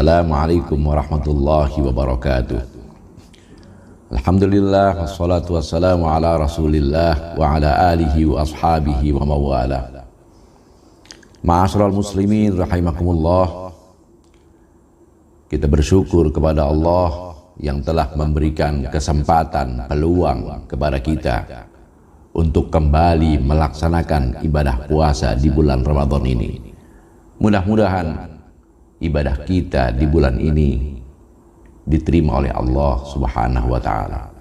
Assalamualaikum warahmatullahi wabarakatuh. Alhamdulillah wassalatu wassalamu ala rasulillah wa ala alihi wa ashabihi wa mawala. Ma'asyiral muslimin rahimakumullah. Kita bersyukur kepada Allah yang telah memberikan kesempatan, peluang kepada kita untuk kembali melaksanakan ibadah puasa di bulan Ramadan ini. Mudah-mudahan ibadah kita di bulan ini diterima oleh Allah Subhanahu wa Ta'ala.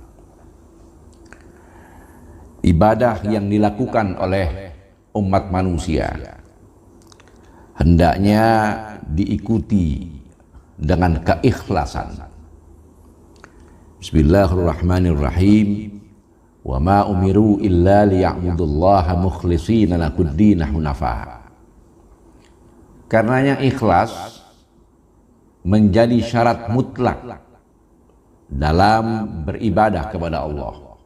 Ibadah yang dilakukan oleh umat manusia hendaknya diikuti dengan keikhlasan. Bismillahirrahmanirrahim. Wa ma umiru illa liya'budullaha mukhlishina lahuddin hunafa. Karenanya ikhlas menjadi syarat mutlak dalam beribadah kepada Allah.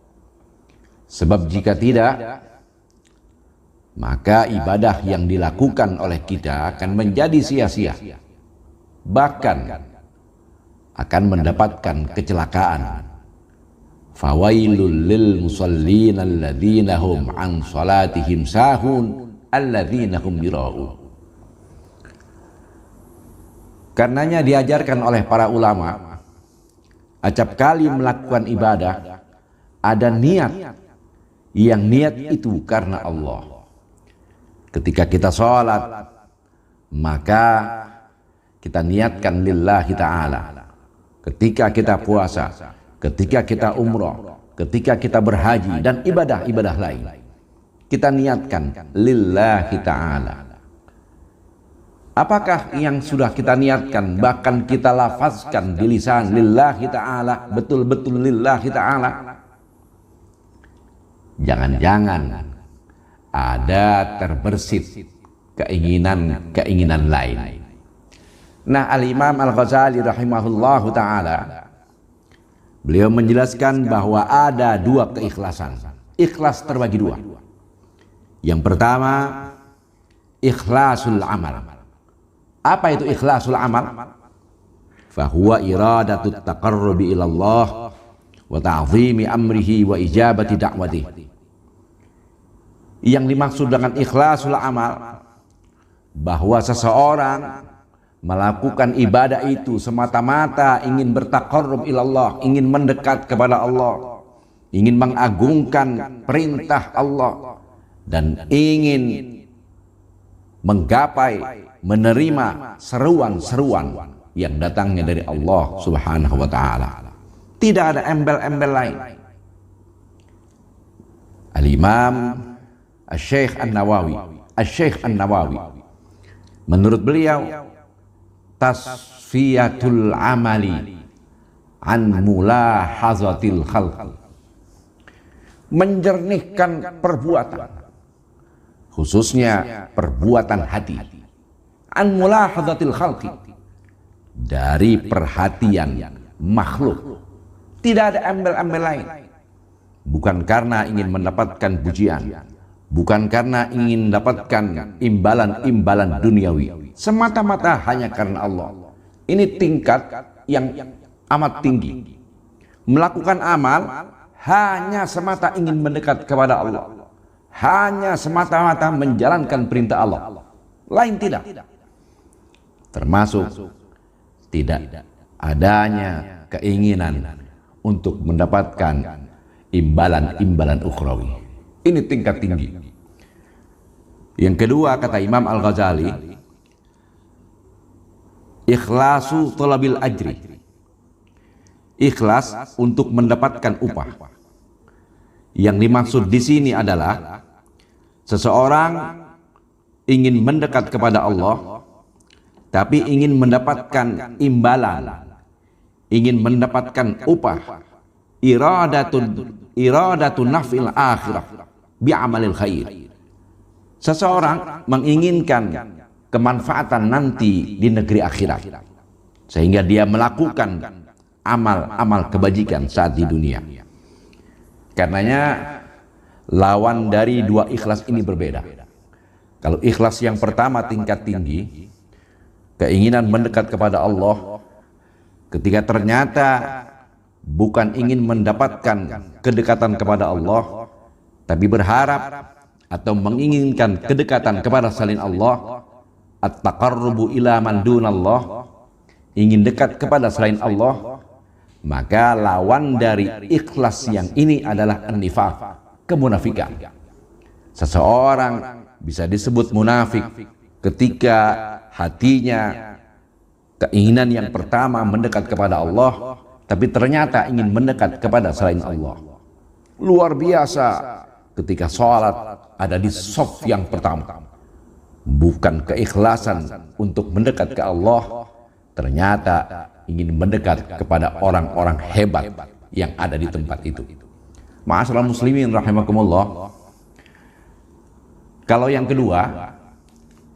Sebab jika tidak, maka ibadah yang dilakukan oleh kita akan menjadi sia-sia, bahkan akan mendapatkan kecelakaan. Fawailul lil musallin alladzina hum an salatihim sahun alladzina hum yura'un. Karenanya diajarkan oleh para ulama, acap kali melakukan ibadah ada niat, yang niat itu karena Allah. Ketika kita sholat, maka kita niatkan lillahi ta'ala. Ketika kita puasa, ketika kita umrah, ketika kita berhaji dan ibadah-ibadah lain, kita niatkan lillahi ta'ala. Apakah yang sudah kita niatkan, bahkan kita lafazkan di lisan lillahi ta'ala, betul-betul lillahi ta'ala? Jangan-jangan ada terbersit keinginan-keinginan lain. Nah, Al-Imam Al-Ghazali rahimahullahu ta'ala, beliau menjelaskan bahwa ada dua keikhlasan. Ikhlas terbagi dua. Yang pertama, ikhlasul amal. Apa itu ikhlasul amal? Fahuwa iradatut taqarrubi ilallah wa ta'zimi amrihi wa ijabati da'watih. Yang dimaksud dengan ikhlasul amal, bahwa seseorang melakukan ibadah itu semata-mata ingin bertaqarrub ilallah, ingin mendekat kepada Allah, ingin mengagungkan perintah Allah, dan ingin menggapai, menerima seruan-seruan yang datangnya dari Allah Subhanahu wa Ta'ala. Tidak ada embel-embel lain. Al-Imam Asy-Syaikh An-Nawawi, menurut beliau, tasfiyatul amali an mulahazatil khalqi, menjernihkan perbuatan, khususnya perbuatan hati, an mulahazatil khalqi, dari perhatian makhluk. Tidak ada embel-embel lain. Bukan karena ingin mendapatkan pujian, bukan karena ingin mendapatkan imbalan-imbalan duniawi, semata-mata hanya karena Allah. Ini tingkat yang amat tinggi. Melakukan amal hanya semata ingin mendekat kepada Allah, hanya semata-mata menjalankan perintah Allah, lain tidak. Termasuk tidak adanya keinginan untuk mendapatkan imbalan-imbalan ukhrawi. Ini tingkat tinggi. Yang kedua, kata Imam Al-Ghazali, ikhlasu talabil ajri, ikhlas untuk mendapatkan upah. Yang dimaksud di sini adalah seseorang ingin mendekat kepada Allah, tapi ingin mendapatkan imbalan, ingin mendapatkan upah. Iradatu naf'il akhirah bi'amalil khair. Seseorang menginginkan kemanfaatan nanti di negeri akhirat, sehingga dia melakukan amal-amal kebajikan saat di dunia. Karenanya lawan dari dua ikhlas ini berbeda. Kalau ikhlas yang pertama tingkat tinggi, keinginan mendekat kepada Allah, ketika ternyata bukan ingin mendapatkan kedekatan kepada Allah, tapi berharap atau menginginkan kedekatan kepada selain Allah, at-taqarrubu ila man dunallah, ingin dekat kepada selain Allah, maka lawan dari ikhlas yang ini adalah an-nifaq, kemunafikan. Seseorang bisa disebut munafik ketika hatinya keinginan yang pertama mendekat kepada Allah, tapi ternyata ingin mendekat kepada selain Allah. Luar biasa ketika sholat ada di shaf yang pertama, bukan keikhlasan untuk mendekat ke Allah, ternyata ingin mendekat kepada orang-orang hebat yang ada di tempat itu. Ma'asyiral muslimin rahimakumullah. Kalau yang kedua,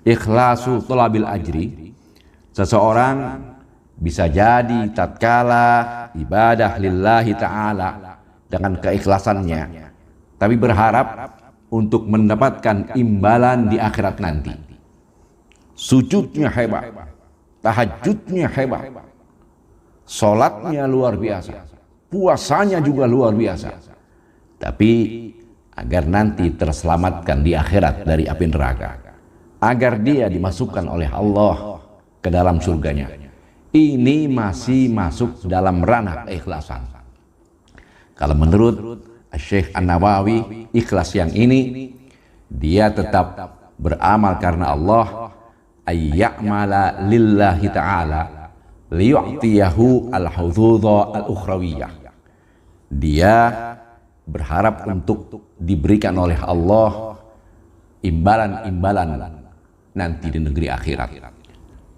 ikhlasu thalabil ajri, seseorang bisa jadi tatkala ibadah lillahi ta'ala dengan keikhlasannya, tapi berharap untuk mendapatkan imbalan di akhirat nanti. Sujudnya hebat, tahajudnya hebat, sholatnya luar biasa, puasanya juga luar biasa, tapi agar nanti terselamatkan di akhirat dari api neraka, agar dia dimasukkan oleh Allah ke dalam surganya. Ini masih masuk dalam ranah keikhlasan. Kalau menurut Syekh An-Nawawi, ikhlas yang ini dia tetap beramal karena Allah, ayya'mala lillahi ta'ala liyu'tiyahu al-hududha al-ukhrawiyah. Dia berharap untuk diberikan oleh Allah imbalan-imbalan nanti di negeri akhirat.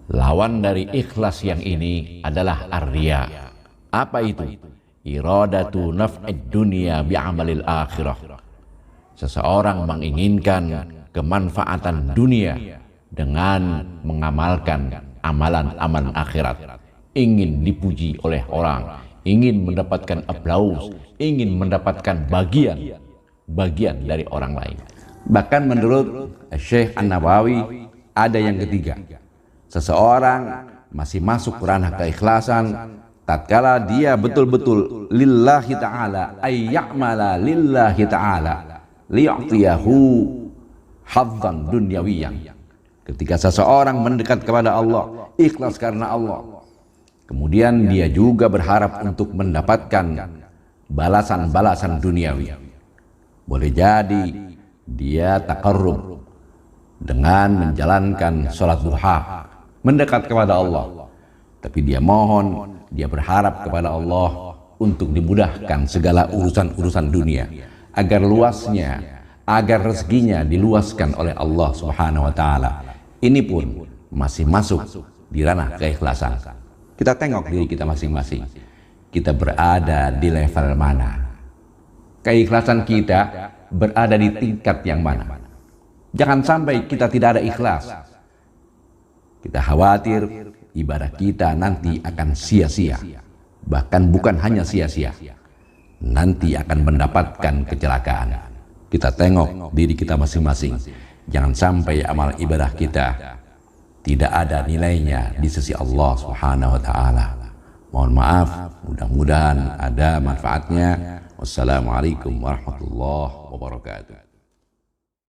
Lawan dari ikhlas yang ini adalah ar-riya. Apa itu? Iradatu naf'id dunya bi'amalil akhirah. Seseorang menginginkan kemanfaatan dunia dengan mengamalkan amalan-amalan akhirat. Ingin dipuji oleh orang, ingin mendapatkan aplaus, ingin mendapatkan bagian dari orang lain. Bahkan menurut Syekh An-Nawawi ada yang ketiga. Seseorang masih masuk ranah keikhlasan tatkala dia betul-betul lillahi ta'ala, ayya'mala lillahi ta'ala liyu'tiyahu hadzan dunyawiyan. Ketika seseorang mendekat kepada Allah, ikhlas karena Allah, kemudian dia juga berharap untuk mendapatkan balasan-balasan duniawi. Boleh jadi dia taqarrub dengan menjalankan sholat duha, mendekat kepada Allah, tapi dia mohon, dia berharap kepada Allah untuk dimudahkan segala urusan-urusan dunia, agar luasnya, agar rezekinya diluaskan oleh Allah Subhanahu wa Ta'ala. Ini pun masih masuk di ranah keikhlasan. Kita tengok diri kita masing-masing, kita berada di level mana, keikhlasan kita berada di tingkat yang mana. Jangan sampai kita tidak ada ikhlas. Kita khawatir ibadah kita nanti akan sia-sia. Bahkan bukan hanya sia-sia, nanti akan mendapatkan kecelakaan. Kita tengok diri kita masing-masing. Jangan sampai amal ibadah kita tidak ada nilainya di sisi Allah Subhanahu wa Ta'ala. Mohon maaf, mudah-mudahan ada manfaatnya. Wassalamualaikum warahmatullahi wabarakatuh.